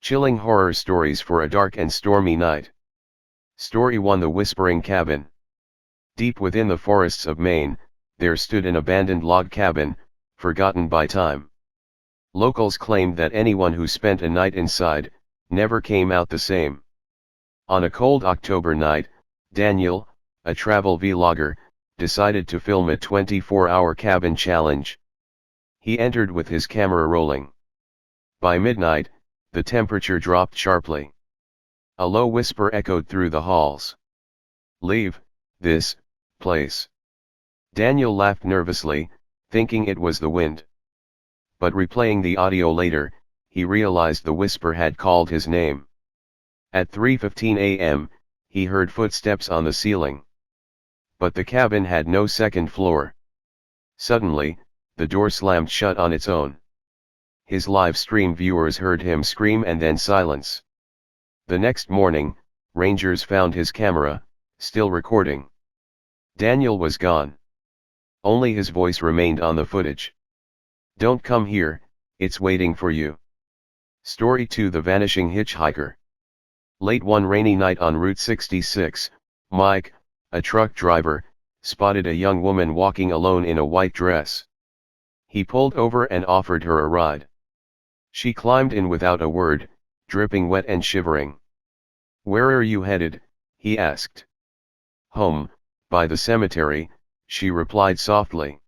Chilling horror stories for a dark and stormy night. Story 1: The Whispering Cabin. Deep within the forests of Maine, there stood an abandoned log cabin, forgotten by time. Locals claimed that anyone who spent a night inside, never came out the same. On a cold October night, Daniel, a travel vlogger, decided to film a 24-hour cabin challenge. He entered with his camera rolling. By midnight, the temperature dropped sharply. A low whisper echoed through the halls. "Leave this place." Daniel laughed nervously, thinking it was the wind. But replaying the audio later, he realized the whisper had called his name. At 3:15 a.m., he heard footsteps on the ceiling. But the cabin had no second floor. Suddenly, the door slammed shut on its own. His live stream viewers heard him scream and then silence. The next morning, rangers found his camera, still recording. Daniel was gone. Only his voice remained on the footage. "Don't come here, it's waiting for you." Story 2: The Vanishing Hitchhiker. Late one rainy night on Route 66, Mike, a truck driver, spotted a young woman walking alone in a white dress. He pulled over and offered her a ride. She climbed in without a word, dripping wet and shivering. "Where are you headed?" he asked. "Home, by the cemetery," she replied softly.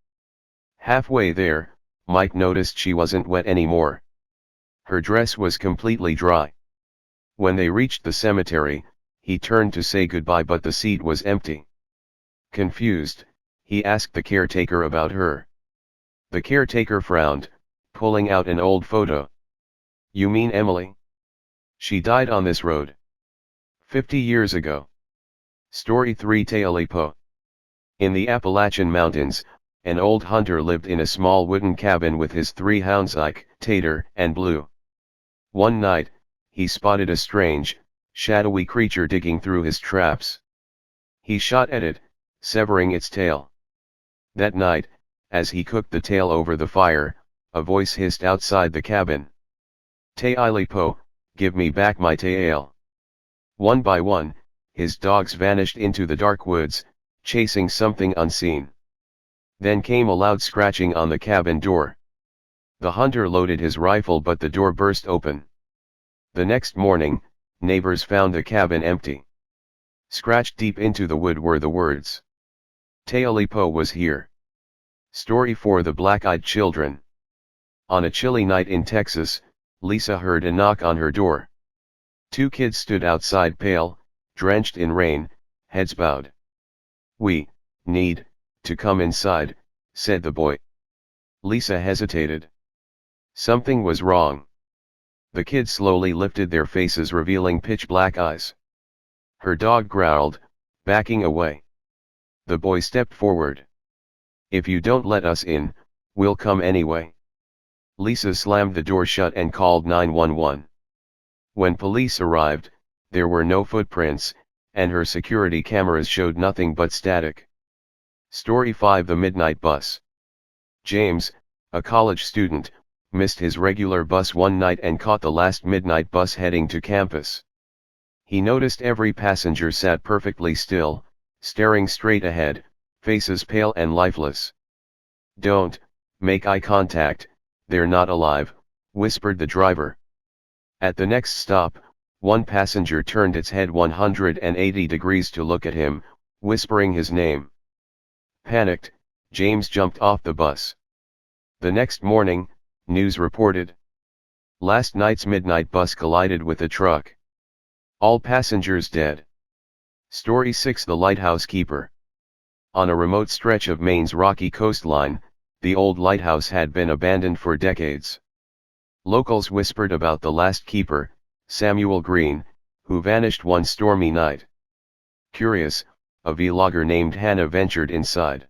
Halfway there, Mike noticed she wasn't wet anymore. Her dress was completely dry. When they reached the cemetery, he turned to say goodbye, but the seat was empty. Confused, he asked the caretaker about her. The caretaker frowned, pulling out an old photo. "You mean Emily? She died on this road 50 years ago." Story 3: Tealipo. In the Appalachian Mountains, an old hunter lived in a small wooden cabin with his 3 hounds Ike, Tater, and Blue. One night, he spotted a strange, shadowy creature digging through his traps. He shot at it, severing its tail. That night, as he cooked the tail over the fire, a voice hissed outside the cabin. "Tealipo, give me back my tail." One by one, his dogs vanished into the dark woods, chasing something unseen. Then came a loud scratching on the cabin door. The hunter loaded his rifle, but the door burst open. The next morning, neighbors found the cabin empty. Scratched deep into the wood were the words, "Tealipo was here." Story 4: The Black-Eyed Children. On a chilly night in Texas, Lisa heard a knock on her door. 2 kids stood outside, pale, drenched in rain, heads bowed. "We need to come inside," said the boy. Lisa hesitated. Something was wrong. The kids slowly lifted their faces, revealing pitch-black eyes. Her dog growled, backing away. The boy stepped forward. "If you don't let us in, we'll come anyway." Lisa slammed the door shut and called 911. When police arrived, there were no footprints, and her security cameras showed nothing but static. Story 5: The Midnight Bus. James, a college student, missed his regular bus one night and caught the last midnight bus heading to campus. He noticed every passenger sat perfectly still, staring straight ahead, faces pale and lifeless. "Don't make eye contact, they're not alive," whispered the driver. At the next stop, one passenger turned its head 180 degrees to look at him, whispering his name. Panicked, James jumped off the bus. The next morning, news reported. Last night's midnight bus collided with a truck. All passengers dead. Story 6: The Lighthouse Keeper. On a remote stretch of Maine's rocky coastline, the old lighthouse had been abandoned for decades. Locals whispered about the last keeper, Samuel Green, who vanished one stormy night. Curious, a vlogger named Hannah ventured inside.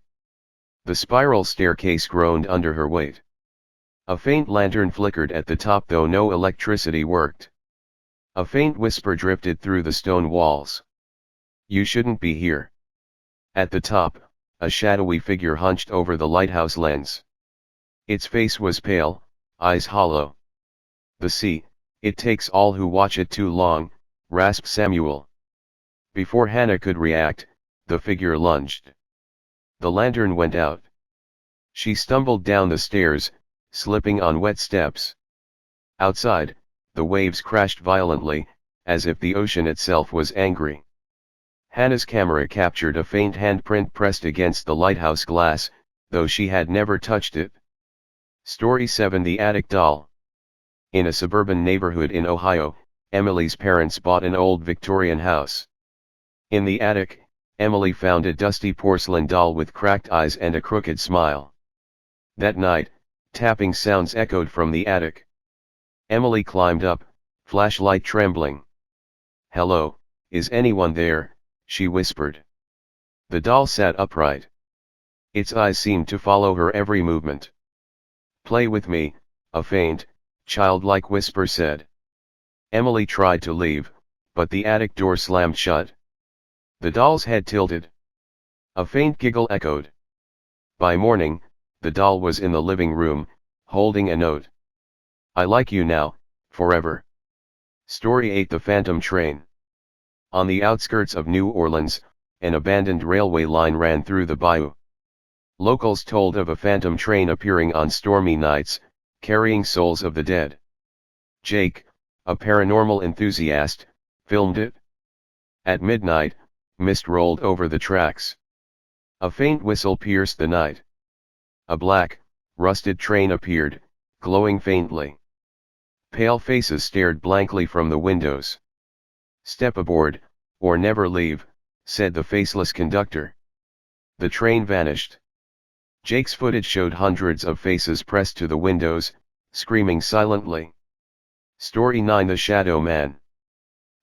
The spiral staircase groaned under her weight. A faint lantern flickered at the top, though no electricity worked. A faint whisper drifted through the stone walls. "You shouldn't be here." At the top, a shadowy figure hunched over the lighthouse lens. Its face was pale, eyes hollow. "The sea," It takes all who watch it too long, rasped Samuel. Before Hannah could react, the figure lunged. The lantern went out. She stumbled down the stairs, slipping on wet steps. Outside, the waves crashed violently, as if the ocean itself was angry. Hannah's camera captured a faint handprint pressed against the lighthouse glass, though she had never touched it. Story 7: The Attic Doll. In a suburban neighborhood in Ohio, Emily's parents bought an old Victorian house. In the attic, Emily found a dusty porcelain doll with cracked eyes and a crooked smile. That night, tapping sounds echoed from the attic. Emily climbed up, flashlight trembling. "Hello, is anyone there?" she whispered. The doll sat upright. Its eyes seemed to follow her every movement. "Play with me," a faint, childlike whisper said. Emily tried to leave, but the attic door slammed shut. The doll's head tilted. A faint giggle echoed. By morning, the doll was in the living room, holding a note. "I like you now, forever." Story 8: The Phantom Train. On the outskirts of New Orleans, an abandoned railway line ran through the bayou. Locals told of a phantom train appearing on stormy nights, carrying souls of the dead. Jake, a paranormal enthusiast, filmed it. At midnight, mist rolled over the tracks. A faint whistle pierced the night. A black, rusted train appeared, glowing faintly. Pale faces stared blankly from the windows. "Step aboard, or never leave," said the faceless conductor. The train vanished. Jake's footage showed hundreds of faces pressed to the windows, screaming silently. Story 9: The Shadow Man.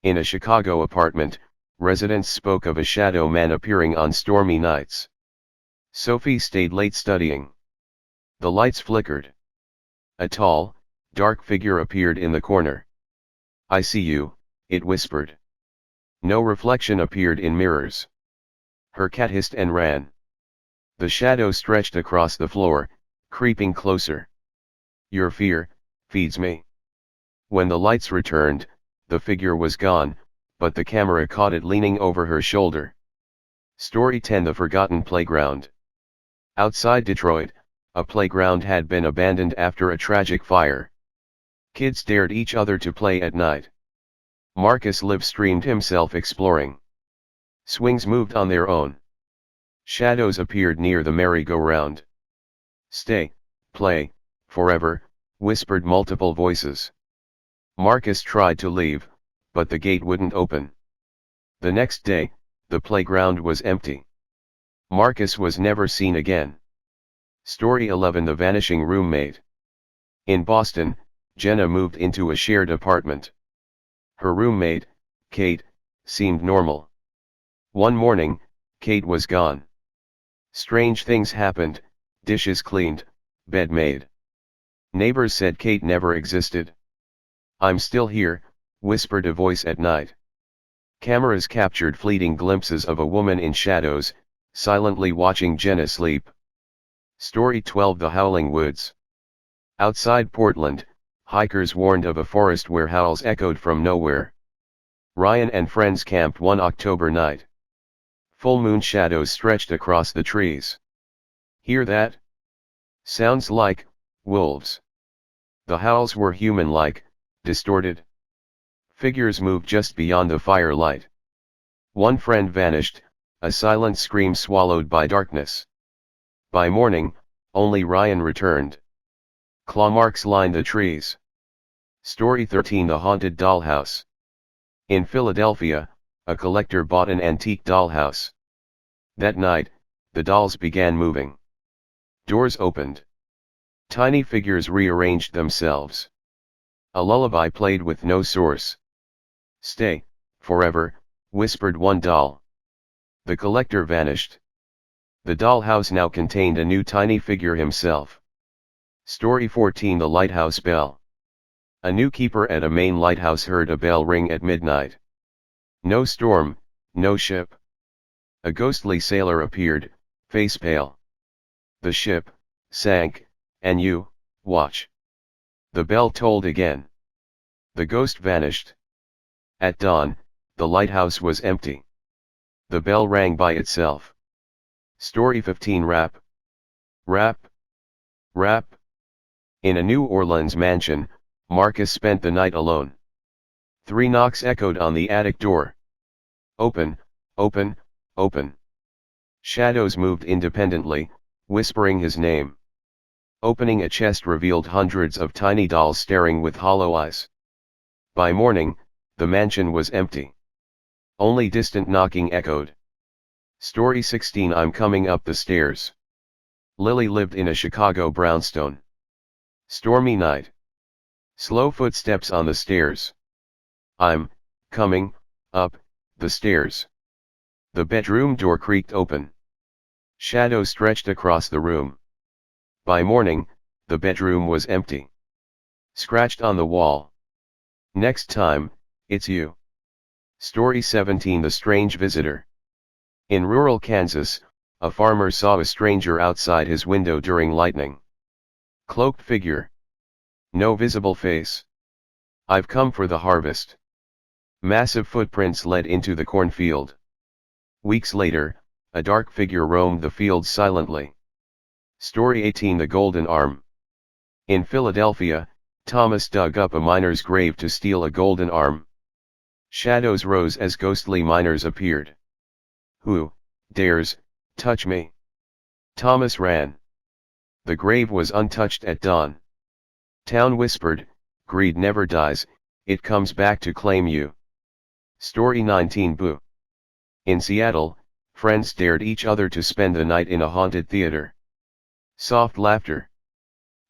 In a Chicago apartment, residents spoke of a shadow man appearing on stormy nights. Sophie stayed late studying. The lights flickered. A tall, dark figure appeared in the corner. "I see you," it whispered. No reflection appeared in mirrors. Her cat hissed and ran. The shadow stretched across the floor, creeping closer. "Your fear feeds me." When the lights returned, the figure was gone, but the camera caught it leaning over her shoulder. Story 10: The Forgotten Playground. Outside Detroit, a playground had been abandoned after a tragic fire. Kids dared each other to play at night. Marcus live-streamed himself exploring. Swings moved on their own. Shadows appeared near the merry-go-round. "Stay, play, forever," whispered multiple voices. Marcus tried to leave, but the gate wouldn't open. The next day, the playground was empty. Marcus was never seen again. Story 11: The Vanishing Roommate. In Boston, Jenna moved into a shared apartment. Her roommate, Kate, seemed normal. One morning, Kate was gone. Strange things happened: dishes cleaned, bed made. Neighbors said Kate never existed. "I'm still here," whispered a voice at night. Cameras captured fleeting glimpses of a woman in shadows, silently watching Jenna sleep. Story 12: The Howling Woods. Outside Portland, hikers warned of a forest where howls echoed from nowhere. Ryan and friends camped one October night. Full moon shadows stretched across the trees. "Hear that? Sounds like wolves." The howls were human-like, distorted. Figures moved just beyond the firelight. One friend vanished, a silent scream swallowed by darkness. By morning, only Ryan returned. Claw marks lined the trees. Story 13: The Haunted Dollhouse. In Philadelphia, a collector bought an antique dollhouse. That night, the dolls began moving. Doors opened. Tiny figures rearranged themselves. A lullaby played with no source. "Stay, forever," whispered one doll. The collector vanished. The dollhouse now contained a new tiny figure himself. Story 14: The Lighthouse Bell. A new keeper at a Maine lighthouse heard a bell ring at midnight. No storm, no ship. A ghostly sailor appeared, face pale. "The ship sank, and you watch." The bell tolled again. The ghost vanished. At dawn, the lighthouse was empty. The bell rang by itself. Story 15. Rap. Rap. Rap. In a New Orleans mansion, Marcus spent the night alone. 3 knocks echoed on the attic door. Open, open, open. Shadows moved independently, whispering his name. Opening a chest revealed hundreds of tiny dolls staring with hollow eyes. By morning, the mansion was empty. Only distant knocking echoed. Story 16. I'm coming up the stairs. Lily lived in a Chicago brownstone. Stormy night. Slow footsteps on the stairs. I'm coming up the stairs. The bedroom door creaked open. Shadows stretched across the room. By morning, the bedroom was empty. Scratched on the wall. Next time, it's you. Story 17. The strange visitor. In rural Kansas, a farmer saw a stranger outside his window during lightning. Cloaked figure. No visible face. I've come for the harvest. Massive footprints led into the cornfield. Weeks later, a dark figure roamed the fields silently. Story 18. The Golden Arm. In Philadelphia, Thomas dug up a miner's grave to steal a golden arm. Shadows rose as ghostly miners appeared. Who dares touch me? Thomas ran. The grave was untouched at dawn. Town whispered, greed never dies, it comes back to claim you. Story 19. Boo. In Seattle, friends dared each other to spend the night in a haunted theater. Soft laughter.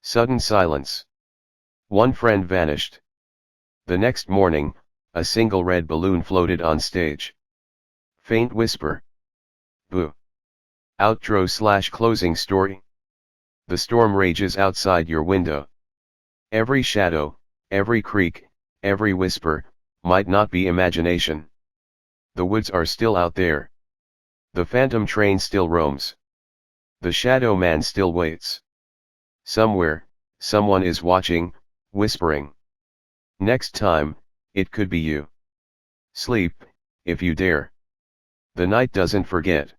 Sudden silence. One friend vanished. The next morning, a single red balloon floated on stage. Faint whisper. Boo. Outro/closing story. The storm rages outside your window. Every shadow, every creak, every whisper, might not be imagination. The woods are still out there. The phantom train still roams. The shadow man still waits. Somewhere, someone is watching, whispering. Next time, it could be you. Sleep, if you dare. The night doesn't forget.